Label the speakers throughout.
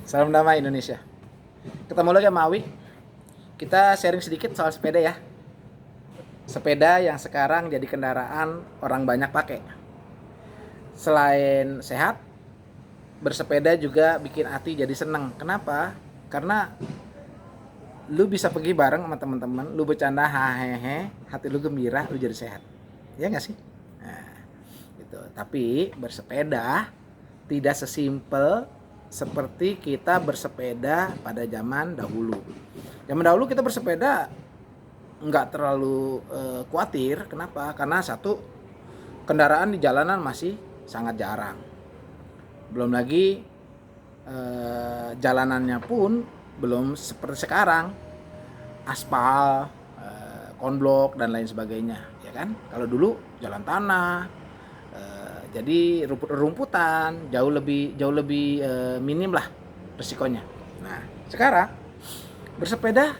Speaker 1: Salam damai Indonesia. Ketemu lagi sama Awi. Kita sharing sedikit soal sepeda ya. Sepeda yang sekarang jadi kendaraan orang banyak pakai. Selain sehat, bersepeda juga bikin hati jadi seneng. Kenapa? Karena lu bisa pergi bareng sama teman-teman, lu bercanda hahehe, hati lu gembira, lu jadi sehat. Ya nggak sih? Nah, gitu. Tapi bersepeda tidak sesimpel seperti kita bersepeda pada zaman dahulu. Zaman dahulu kita bersepeda nggak terlalu khawatir. Kenapa? Karena satu, kendaraan di jalanan masih sangat jarang. Belum lagi jalanannya pun belum seperti sekarang, aspal, konblok dan lain sebagainya, ya kan? Kalau dulu jalan tanah, jadi rumputan jauh lebih minim lah resikonya. Nah, sekarang bersepeda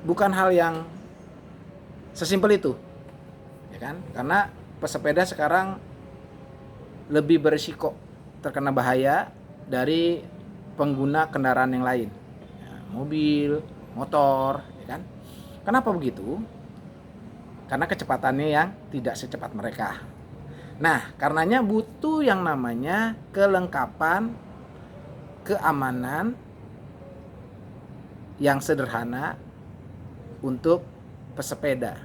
Speaker 1: bukan hal yang sesimpel itu, ya kan? Karena pesepeda sekarang lebih berisiko terkena bahaya dari pengguna kendaraan yang lain, ya, mobil, motor, ya kan? Kenapa begitu? Karena kecepatannya yang tidak secepat mereka. Nah, karenanya butuh yang namanya kelengkapan keamanan yang sederhana untuk pesepeda.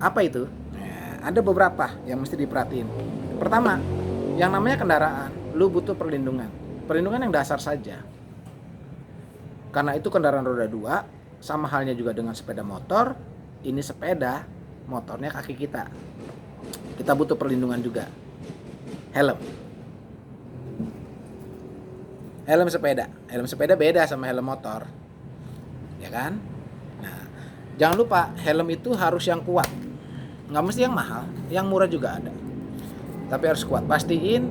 Speaker 1: Apa itu? Nah, ada beberapa yang mesti diperhatiin. Pertama, yang namanya kendaraan, lu butuh perlindungan. Perlindungan yang dasar saja. Karena itu kendaraan roda 2, sama halnya juga dengan sepeda motor. Ini sepeda, motornya kaki kita. Kita butuh perlindungan juga. Helm. Helm sepeda beda sama helm motor, ya kan? Nah, jangan lupa helm itu harus yang kuat. Nggak mesti yang mahal, yang murah juga ada. Tapi harus kuat. Pastiin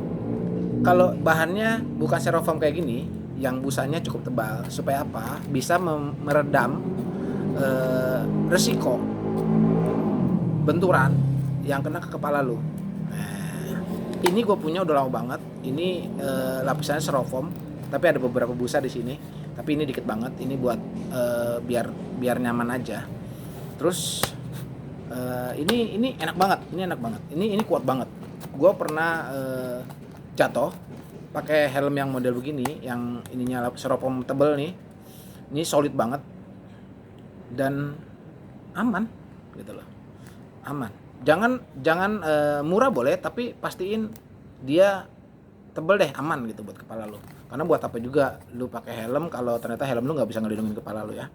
Speaker 1: kalau bahannya bukan styrofoam kayak gini, yang busanya cukup tebal, supaya apa? Bisa meredam resiko benturan yang kena ke kepala lu. Nah, ini gue punya udah lama banget. Ini lapisannya styrofoam, tapi ada beberapa busa di sini. Tapi ini dikit banget. Ini buat biar nyaman aja. Terus ini enak banget. Ini kuat banget. Gue pernah jatuh pakai helm yang model begini, yang ininya styrofoam tebel nih. Ini solid banget dan aman, gitu loh. Aman. Jangan murah boleh, tapi pastiin dia tebel deh, aman gitu buat kepala lu. Karena buat apa juga lu pakai helm kalau ternyata helm lu nggak bisa ngelindungin kepala lu ya.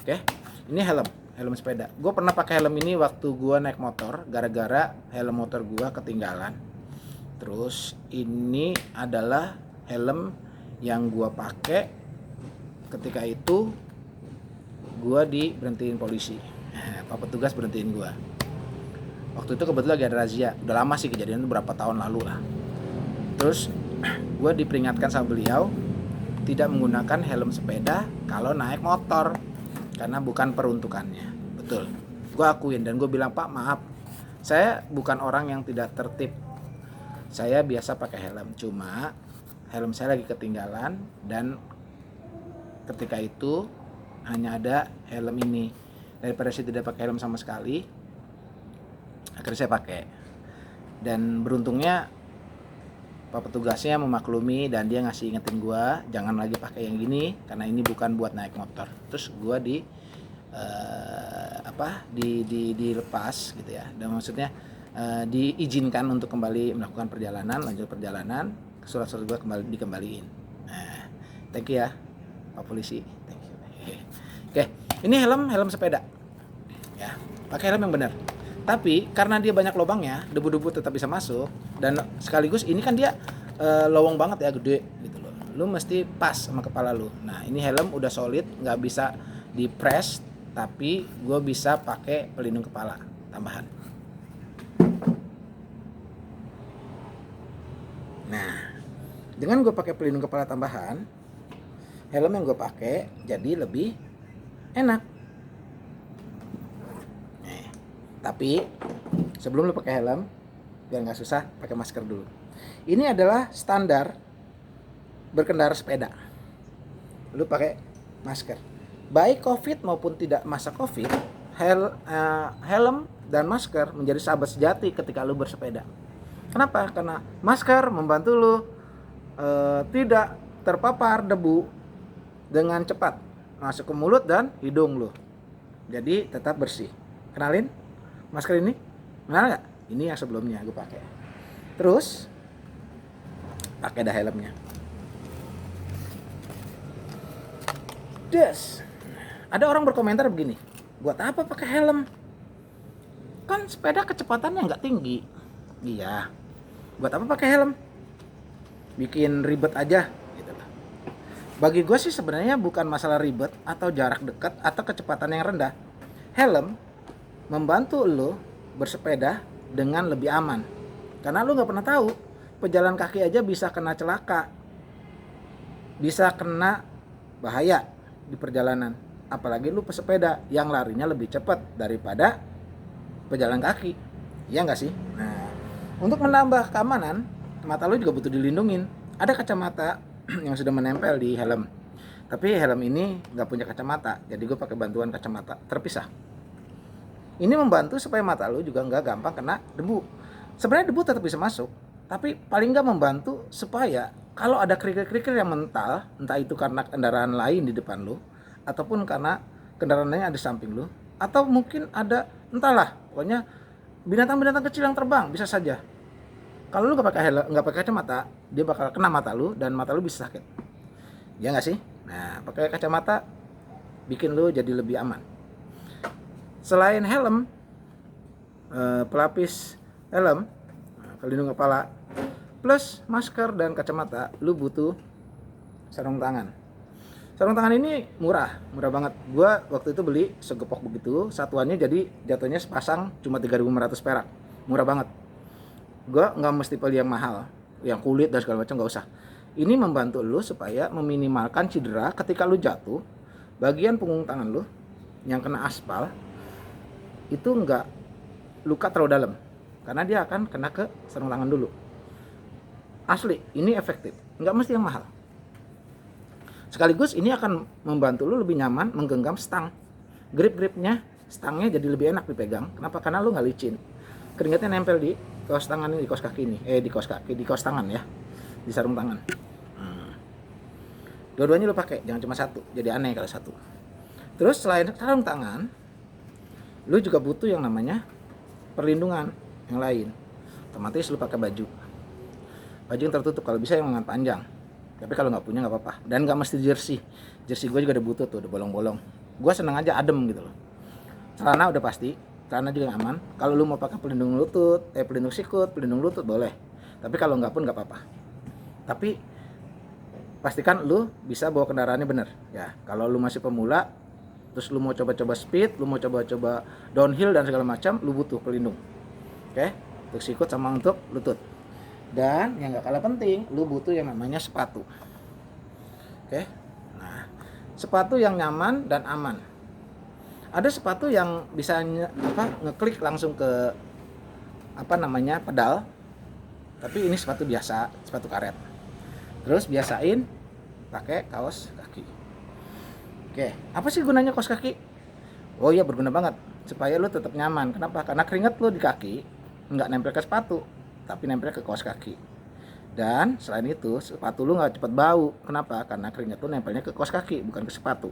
Speaker 1: Oke, ini helm sepeda. Gue pernah pakai helm ini waktu gue naik motor, gara-gara helm motor gue ketinggalan. Terus ini adalah helm yang gue pakai ketika itu gue diberhentiin polisi. Pak petugas berhentiin gue. Waktu itu kebetulan lagi ada razia. Udah lama sih kejadian, berapa tahun lalu lah. Terus gue diperingatkan sama beliau tidak menggunakan helm sepeda kalau naik motor, karena bukan peruntukannya. Betul, gue akuin dan gue bilang, Pak maaf, saya bukan orang yang tidak tertib, saya biasa pakai helm, cuma helm saya lagi ketinggalan dan ketika itu hanya ada helm ini. Daripada saya tidak pakai helm sama sekali, akhirnya saya pakai. Dan beruntungnya Pak petugasnya memaklumi dan dia ngasih ingetin gue jangan lagi pakai yang gini karena ini bukan buat naik motor. Terus gue dilepas gitu ya. Dan maksudnya diizinkan untuk kembali melakukan lanjut perjalanan, surat-surat gue dikembaliin. Nah, thank you ya Pak polisi, thank you. Oke, ini helm sepeda ya, pakai helm yang benar. Tapi karena dia banyak lubangnya, debu-debu tetap bisa masuk, dan sekaligus ini kan dia lowong banget ya, gede gitu loh. Lu mesti pas sama kepala lu. Nah, ini helm udah solid, nggak bisa di press, tapi gue bisa pakai pelindung kepala tambahan. Nah, dengan gue pakai pelindung kepala tambahan, helm yang gue pakai jadi lebih enak. Tapi sebelum lu pakai helm, biar nggak susah, pakai masker dulu. Ini adalah standar berkendara sepeda, lu pakai masker. Baik COVID maupun tidak masa COVID, helm dan masker menjadi sahabat sejati ketika lu bersepeda. Kenapa? Karena masker membantu lu tidak terpapar debu dengan cepat masuk ke mulut dan hidung lu. Jadi tetap bersih. Kenalin masker ini? Kenal nggak? Ini yang sebelumnya gue pakai. Terus pakai dah helmnya. Des. Ada orang berkomentar begini, buat apa pakai helm? Kan sepeda kecepatannya nggak tinggi. Iya. Buat apa pakai helm? Bikin ribet aja gitu lah. Bagi gue sih sebenarnya bukan masalah ribet atau jarak dekat atau kecepatan yang rendah. Helm membantu lo bersepeda dengan lebih aman. Karena lo nggak pernah tahu, pejalan kaki aja bisa kena celaka, bisa kena bahaya di perjalanan. Apalagi lu pesepeda yang larinya lebih cepat daripada pejalan kaki. Iya nggak sih? Nah, untuk menambah keamanan, mata lu juga butuh dilindungin. Ada kacamata yang sudah menempel di helm. Tapi helm ini nggak punya kacamata, jadi gue pakai bantuan kacamata terpisah. Ini membantu supaya mata lu juga nggak gampang kena debu. Sebenarnya debu tetap bisa masuk, tapi paling nggak membantu supaya kalau ada kerikil-kerikil yang mental, entah itu karena kendaraan lain di depan lu, ataupun karena kendaraan lain ada di samping lu, atau mungkin ada entahlah, pokoknya binatang-binatang kecil yang terbang, bisa saja. Kalau lu nggak pakai helm, nggak pakai kacamata, dia bakal kena mata lu dan mata lu bisa sakit. Ya nggak sih? Nah, pakai kacamata bikin lu jadi lebih aman. Selain helm, pelapis helm, pelindung kepala, plus masker dan kacamata, lu butuh sarung tangan. Sarung tangan ini murah banget. Gua waktu itu beli segepok begitu, satuannya jadi jatuhnya sepasang cuma 3.500 perak. Murah banget. Gua nggak mesti beli yang mahal, yang kulit dan segala macam, nggak usah. Ini membantu lu supaya meminimalkan cedera ketika lu jatuh. Bagian punggung tangan lu yang kena aspal itu nggak luka terlalu dalam, karena dia akan kena ke sarung tangan dulu. Asli, ini efektif, nggak mesti yang mahal. Sekaligus ini akan membantu lu lebih nyaman menggenggam stang. Grip-gripnya, stangnya jadi lebih enak dipegang. Kenapa? Karena lu nggak licin. Keringatnya nempel di kaos tangan ini, di kaos kaki ini. Di kaos kaki, di kaos tangan ya. Di sarung tangan. Dua-duanya lu pakai, jangan cuma satu. Jadi aneh kalau satu. Terus selain sarung tangan, lu juga butuh yang namanya perlindungan yang lain. Otomatis lu pakai baju yang tertutup, kalau bisa yang lengan panjang. Tapi kalau nggak punya nggak apa-apa. Dan nggak mesti jersey gue juga udah butuh tuh, udah bolong-bolong. Gue seneng aja adem gitu loh. Celana udah pasti, celana juga aman. Kalau lu mau pakai pelindung lutut, pelindung sikut, pelindung lutut boleh. Tapi kalau nggak pun nggak apa-apa. Tapi pastikan lu bisa bawa kendaraannya bener ya. Kalau lu masih pemula, terus lu mau coba-coba speed, lu mau coba-coba downhill dan segala macam, lu butuh pelindung. Oke? Untuk sikut sama untuk lutut. Dan yang gak kalah penting, lu butuh yang namanya sepatu. Oke? Nah, sepatu yang nyaman dan aman. Ada sepatu yang bisa ngeklik langsung ke pedal. Tapi ini sepatu biasa, sepatu karet. Terus biasain pakai kaos kaki. Oke, apa sih gunanya kaos kaki? Oh iya, berguna banget supaya lu tetap nyaman. Kenapa? Karena keringat lu di kaki nggak nempel ke sepatu, tapi nempel ke kaos kaki. Dan selain itu, sepatu lu nggak cepat bau. Kenapa? Karena keringat lu nempelnya ke kaos kaki, bukan ke sepatu.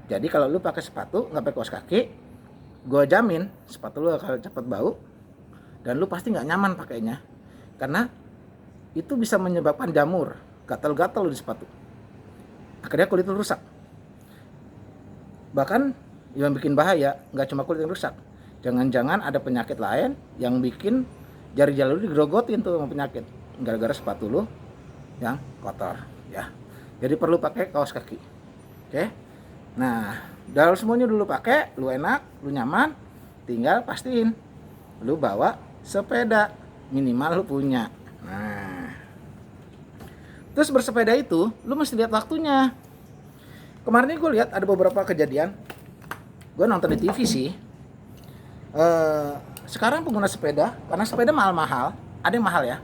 Speaker 1: Jadi kalau lu pakai sepatu nggak pakai kaos kaki, gue jamin sepatu lu akan cepat bau dan lu pasti nggak nyaman pakainya. Karena itu bisa menyebabkan jamur, gatal-gatal di sepatu. Akhirnya kulit lu rusak. Bahkan yang bikin bahaya nggak cuma kulit yang rusak, jangan-jangan ada penyakit lain yang bikin jari-jari lu digerogotin tuh sama penyakit gara-gara sepatu lu yang kotor ya. Jadi perlu pakai kaos kaki. Oke. Nah, dalam semuanya dulu pakai, lu enak, lu nyaman, tinggal pastiin lu bawa sepeda, minimal lu punya. Nah, terus bersepeda itu lu mesti lihat waktunya. Kemarin ini gue lihat ada beberapa kejadian, gue nonton di TV sih. Sekarang pengguna sepeda, karena sepeda mahal-mahal, ada yang mahal ya,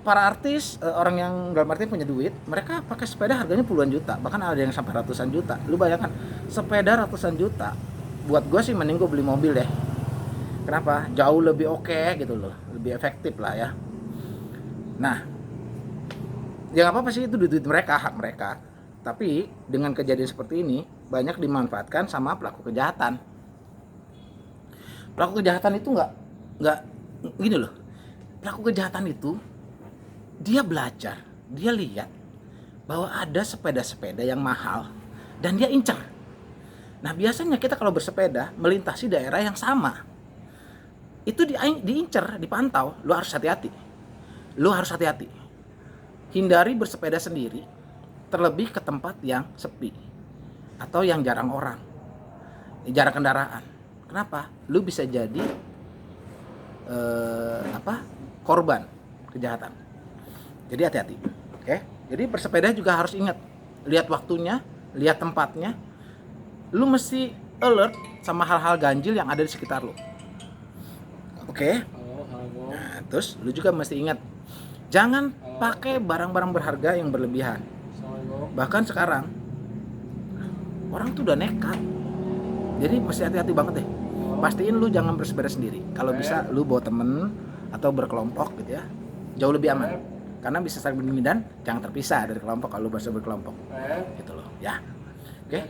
Speaker 1: Para artis, orang yang dalam arti punya duit, mereka pakai sepeda harganya puluhan juta, bahkan ada yang sampai ratusan juta. Lu bayangkan, sepeda ratusan juta. Buat gue sih mending gue beli mobil deh. Kenapa? Jauh lebih oke gitu loh, lebih efektif lah ya. Nah, ya nggak apa-apa sih, itu duit mereka, hak mereka. Tapi dengan kejadian seperti ini banyak dimanfaatkan sama pelaku kejahatan. Pelaku kejahatan itu nggak gini loh. Pelaku kejahatan itu dia belajar, dia lihat bahwa ada sepeda-sepeda yang mahal dan dia incar. Nah biasanya kita kalau bersepeda melintasi daerah yang sama, itu diincar, dipantau. Lu harus hati-hati. Hindari bersepeda sendiri, terlebih ke tempat yang sepi atau yang jarang orang, jarang kendaraan. Kenapa? Lu bisa jadi korban kejahatan. Jadi hati-hati. Oke? Jadi bersepeda juga harus ingat, lihat waktunya, lihat tempatnya. Lu mesti alert sama hal-hal ganjil yang ada di sekitar lu. Oke? Nah, terus lu juga mesti ingat, jangan pakai barang-barang berharga yang berlebihan. Bahkan sekarang orang tuh udah nekat. Jadi mesti hati-hati banget deh. Pastiin lu jangan bersepeda sendiri. Kalau bisa lu bawa temen atau berkelompok gitu ya. Jauh lebih aman. Karena bisa saling melindungi dan jangan terpisah dari kelompok kalau berkelompok. Gitu loh, ya. Oke.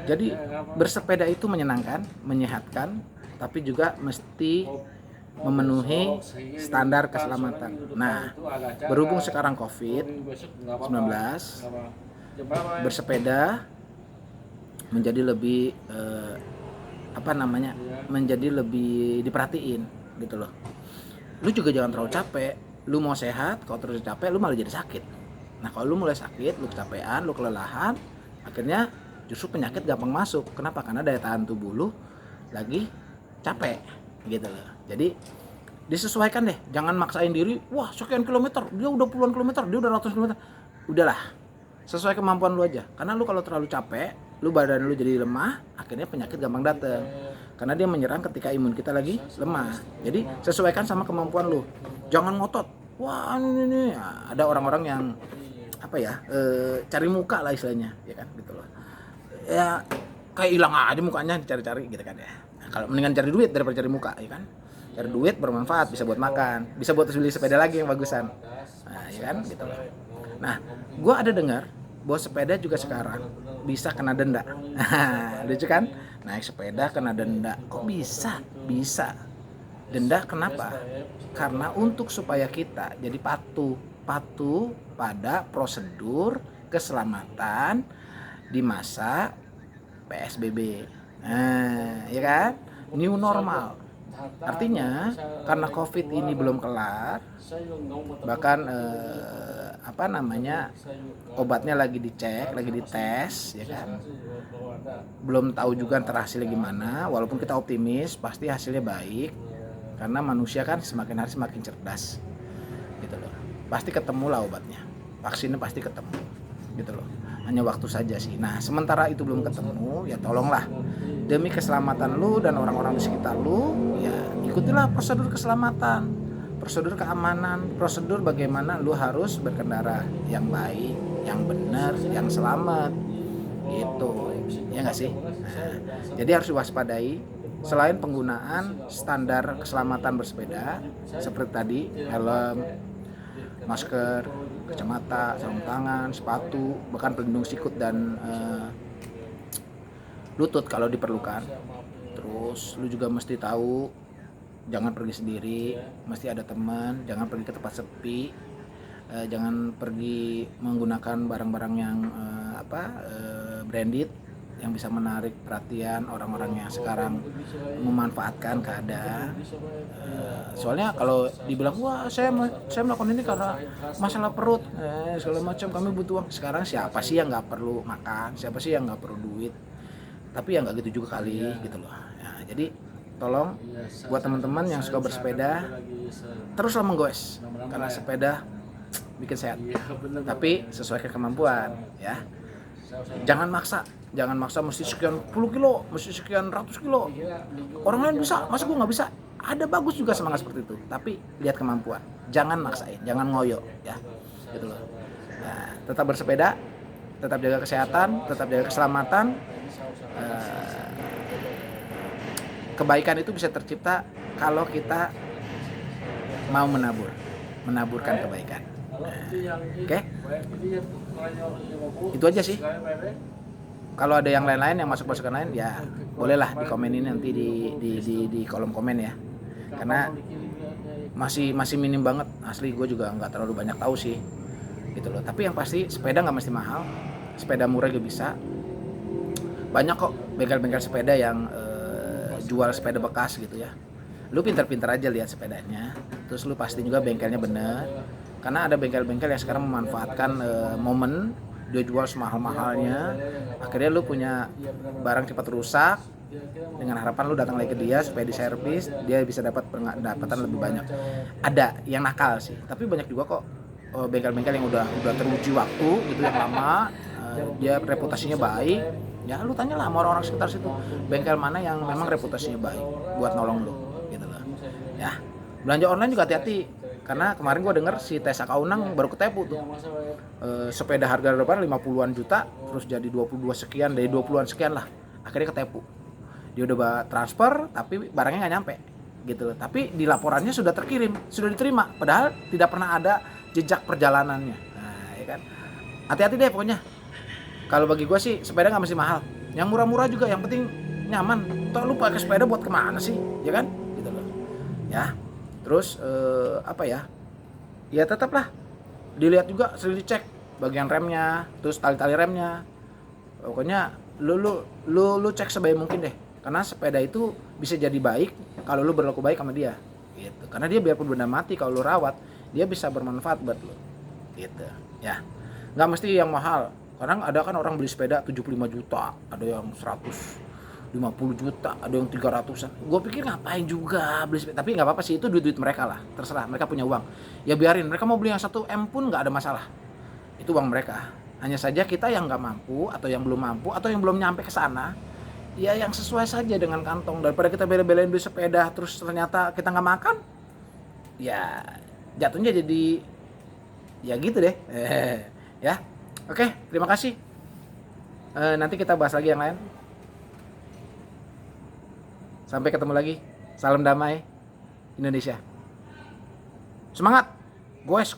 Speaker 1: Jadi bersepeda itu menyenangkan, menyehatkan, tapi juga mesti memenuhi standar keselamatan. Nah, berhubung sekarang COVID-19, bersepeda menjadi lebih menjadi lebih diperhatiin gitu loh. Lu juga jangan terlalu capek. Lu mau sehat, kalau terus capek lu malah jadi sakit. Nah kalau lu mulai sakit, lu kecapean, lu kelelahan, akhirnya justru penyakit gampang masuk. Kenapa? Karena daya tahan tubuh lu lagi capek gitu loh. Jadi disesuaikan deh, jangan maksain diri. Wah sekian kilometer, dia udah puluhan kilometer, dia udah ratusan kilometer. Udahlah, sesuai kemampuan lu aja. Karena lu kalau terlalu capek, lu badan lu jadi lemah, akhirnya penyakit gampang datang. Karena dia menyerang ketika imun kita lagi lemah. Jadi sesuaikan sama kemampuan lu. Jangan ngotot. Wah ini ada orang-orang yang cari muka lah istilahnya, ya kan gitu loh. Ya kayak hilang aja mukanya dicari-cari gitu kan ya. Nah, kalau mendingan cari duit daripada cari muka, ya kan. Cari duit bermanfaat, bisa buat makan, bisa buat beli sepeda lagi yang bagusan. Nah, ya kan gitu loh. Nah, gua ada dengar bahwa sepeda juga sekarang bisa kena denda. Lucu kan? Naik sepeda kena denda. Kok bisa? Bisa. Denda kenapa? Karena untuk supaya kita jadi patuh pada prosedur keselamatan di masa PSBB. Nah, ya kan? New normal. Artinya karena COVID ini belum kelar, bahkan obatnya lagi dicek, lagi dites, ya kan. Belum tahu juga ntar hasilnya gimana. Walaupun kita optimis, pasti hasilnya baik. Karena manusia kan semakin hari semakin cerdas, gitu loh. Pasti ketemu lah obatnya, vaksinnya pasti ketemu, gitu loh. Hanya waktu saja sih. Nah, sementara itu belum ketemu, ya tolonglah demi keselamatan lu dan orang-orang di sekitar lu, ya ikutilah prosedur keselamatan, prosedur keamanan, prosedur bagaimana lu harus berkendara yang baik, yang benar, yang selamat, gitu. Ya nggak sih? Nah, jadi harus diwaspadai. Selain penggunaan standar keselamatan bersepeda seperti tadi, helm, masker, kacamata, sarung tangan, sepatu, bahkan pelindung sikut dan lutut kalau diperlukan. Terus lu juga mesti tahu jangan pergi sendiri, mesti ada teman, jangan pergi ke tempat sepi, jangan pergi menggunakan barang-barang yang branded yang bisa menarik perhatian orang-orang yang sekarang memanfaatkan keadaan. Soalnya kalau dibilang wah saya melakukan ini karena masalah perut, segala macam, kami butuh uang. Sekarang siapa sih yang nggak perlu makan, siapa sih yang nggak perlu duit? Tapi ya nggak gitu juga kali, gitu loh. Nah, jadi tolong buat teman-teman yang suka bersepeda, teruslah menggoes karena sepeda bikin sehat. Tapi sesuaikan kemampuan, ya. Jangan maksa mesti sekian puluh kilo, mesti sekian ratus kilo. Orang lain bisa, masa gue nggak bisa? Ada bagus juga semangat seperti itu, tapi lihat kemampuan, jangan maksain, jangan ngoyo ya, gitu loh. Nah, tetap bersepeda, tetap jaga kesehatan, tetap jaga keselamatan. Kebaikan itu bisa tercipta kalau kita mau menaburkan kebaikan. Oke? Itu aja sih. Kalau ada yang lain-lain yang masuk-masukan lain ya bolehlah dikomenin nanti di kolom komen ya. Karena masih minim banget, asli gue juga nggak terlalu banyak tahu sih gitu loh. Tapi yang pasti sepeda nggak mesti mahal, sepeda murah juga bisa. Banyak kok bengkel-bengkel sepeda yang jual sepeda bekas gitu ya. Lu pintar-pintar aja lihat sepedanya, terus lu pasti juga bengkelnya bener. Karena ada bengkel-bengkel yang sekarang memanfaatkan momen dia jual semahal-mahalnya, akhirnya lu punya barang cepat rusak. Dengan harapan lu datang lagi ke dia supaya diservis, dia bisa dapat pendapatan lebih banyak. Ada yang nakal sih, tapi banyak juga kok bengkel-bengkel yang udah teruji waktu gitu yang lama, dia reputasinya baik. Ya lu tanyalah sama orang-orang sekitar situ, bengkel mana yang memang reputasinya baik buat nolong lu gitu loh. Ya, belanja online juga hati-hati. Karena kemarin gua denger si Tessa Kaunang baru ketepu tuh. Sepeda harga berapa? 50-an juta terus jadi 22 sekian, dari 20-an sekian lah. Akhirnya ketepu. Dia udah transfer tapi barangnya nggak nyampe gitu loh. Tapi di laporannya sudah terkirim, sudah diterima, padahal tidak pernah ada jejak perjalanannya. Nah, ya kan. Hati-hati deh pokoknya. Kalau bagi gua sih sepeda nggak mesti mahal. Yang murah-murah juga yang penting nyaman. Toh lu pakai sepeda buat kemana sih? Ya kan? Gitu loh. Ya. Terus apa ya? Ya tetaplah dilihat juga, sering dicek bagian remnya, terus tali-tali remnya. Pokoknya lu cek sebaik mungkin deh. Karena sepeda itu bisa jadi baik kalau lu berlaku baik sama dia. Gitu. Karena dia biarpun benda mati kalau lu rawat, dia bisa bermanfaat buat lu. Gitu. Ya. Enggak mesti yang mahal. Kadang ada kan orang beli sepeda 75 juta, ada yang 150 juta, ada yang 300-an. Gue pikir ngapain juga beli sepeda, tapi nggak apa-apa sih, itu duit mereka lah, terserah, mereka punya uang. Ya biarin, mereka mau beli yang 1M pun nggak ada masalah. Itu uang mereka. Hanya saja kita yang nggak mampu, atau yang belum mampu, atau yang belum nyampe ke sana, ya yang sesuai saja dengan kantong. Daripada kita bela-belain beli sepeda, terus ternyata kita nggak makan, ya jatuhnya jadi, ya gitu deh. Ya, oke, terima kasih. Nanti kita bahas lagi yang lain. Sampai ketemu lagi. Salam damai Indonesia. Semangat. Goes.